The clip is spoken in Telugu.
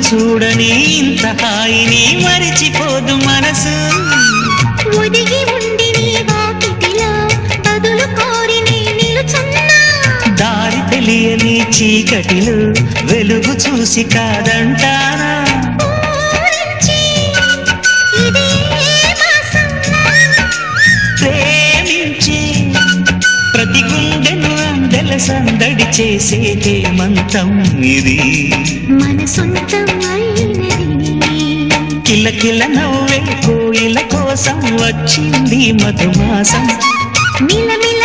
చూడని ఇంత హాయిని మరిచిపోదు మనసు ఒదిగి ఉండి నీ వాకిటిలో బదులు కోరి నీ నిలుచున్నా దారి తెలియని చీకటిలో వెలుగు చూసి కాదంటానా ఊరించి ఇదే మాసం ప్రేమించి ప్రతి గుండెను అందెల సందడి చేసే హేమంతం ఇది మన సొంతం అయినది కిలకిల నవ్వే కోయిల కోసం వచ్చింది మధుమాసం మిలమిల